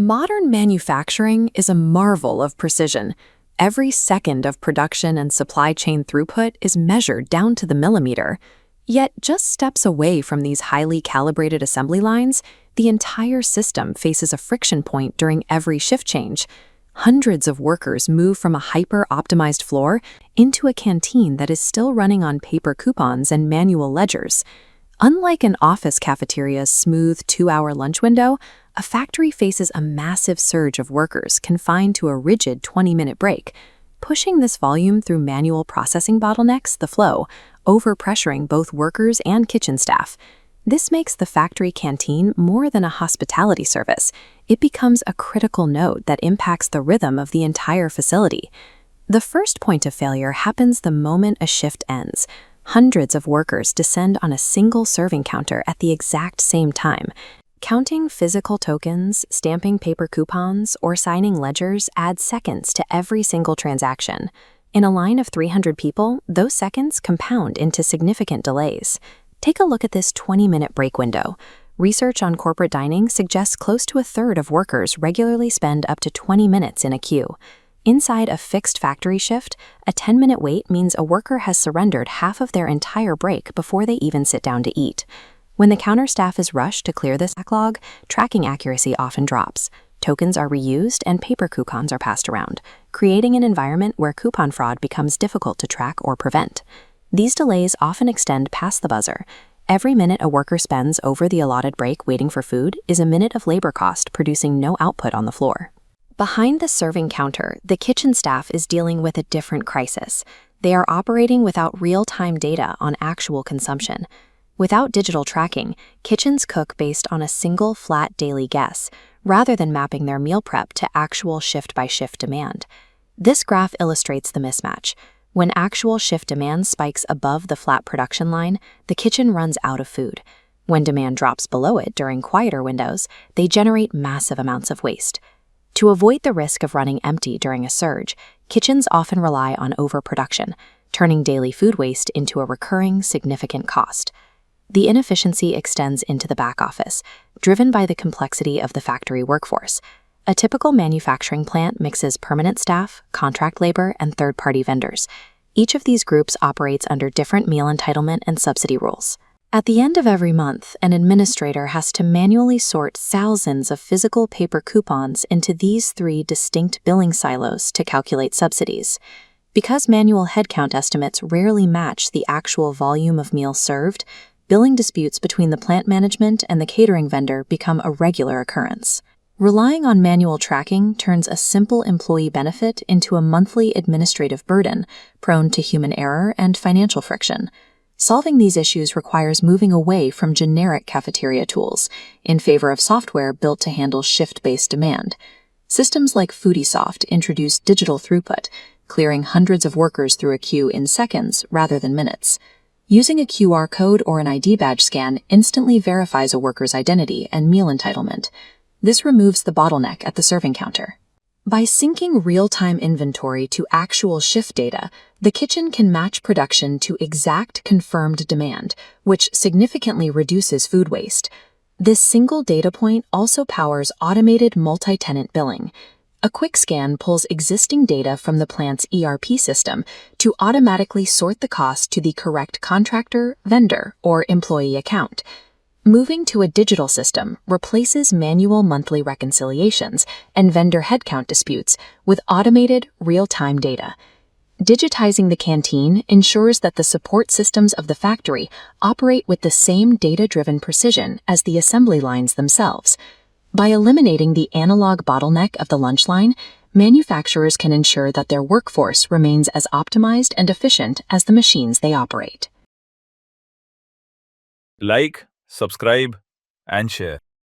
Modern manufacturing is a marvel of precision. Every second of production and supply chain throughput is measured down to the millimeter. Yet, just steps away from these highly calibrated assembly lines, the entire system faces a friction point during every shift change. Hundreds of workers move from a hyper-optimized floor into a canteen that is still running on paper coupons and manual ledgers. Unlike an office cafeteria's smooth 2-hour lunch window, a factory faces a massive surge of workers confined to a rigid 20-minute break, pushing this volume through manual processing bottlenecks, the flow, overpressuring both workers and kitchen staff. This makes the factory canteen more than a hospitality service. It becomes a critical node that impacts the rhythm of the entire facility. The first point of failure happens the moment a shift ends. Hundreds of workers descend on a single serving counter at the exact same time. Counting physical tokens, stamping paper coupons, or signing ledgers adds seconds to every single transaction. In a line of 300 people, those seconds compound into significant delays. Take a look at this 20-minute break window. Research on corporate dining suggests close to a third of workers regularly spend up to 20 minutes in a queue. Inside a fixed factory shift, a 10-minute wait means a worker has surrendered half of their entire break before they even sit down to eat. When the counter staff is rushed to clear this backlog, tracking accuracy often drops. Tokens are reused and paper coupons are passed around, creating an environment where coupon fraud becomes difficult to track or prevent. These delays often extend past the buzzer. Every minute a worker spends over the allotted break waiting for food is a minute of labor cost producing no output on the floor. Behind the serving counter, the kitchen staff is dealing with a different crisis. They are operating without real-time data on actual consumption. Without digital tracking, kitchens cook based on a single flat daily guess, rather than mapping their meal prep to actual shift-by-shift demand. This graph illustrates the mismatch. When actual shift demand spikes above the flat production line, the kitchen runs out of food. When demand drops below it during quieter windows, they generate massive amounts of waste. To avoid the risk of running empty during a surge, kitchens often rely on overproduction, turning daily food waste into a recurring, significant cost. The inefficiency extends into the back office, driven by the complexity of the factory workforce. A typical manufacturing plant mixes permanent staff, contract labor, and third-party vendors. Each of these groups operates under different meal entitlement and subsidy rules. At the end of every month, an administrator has to manually sort thousands of physical paper coupons into these 3 distinct billing silos to calculate subsidies. Because manual headcount estimates rarely match the actual volume of meals served, billing disputes between the plant management and the catering vendor become a regular occurrence. Relying on manual tracking turns a simple employee benefit into a monthly administrative burden, prone to human error and financial friction. Solving these issues requires moving away from generic cafeteria tools in favor of software built to handle shift-based demand. Systems like FoodieSoft introduce digital throughput, clearing hundreds of workers through a queue in seconds rather than minutes. Using a QR code or an ID badge scan instantly verifies a worker's identity and meal entitlement. This removes the bottleneck at the serving counter. By syncing real-time inventory to actual shift data, the kitchen can match production to exact confirmed demand, which significantly reduces food waste. This single data point also powers automated multi-tenant billing. A quick scan pulls existing data from the plant's ERP system to automatically sort the cost to the correct contractor, vendor, or employee account. Moving to a digital system replaces manual monthly reconciliations and vendor headcount disputes with automated, real-time data. Digitizing the canteen ensures that the support systems of the factory operate with the same data-driven precision as the assembly lines themselves. By eliminating the analog bottleneck of the lunch line, manufacturers can ensure that their workforce remains as optimized and efficient as the machines they operate. Like, subscribe, and share.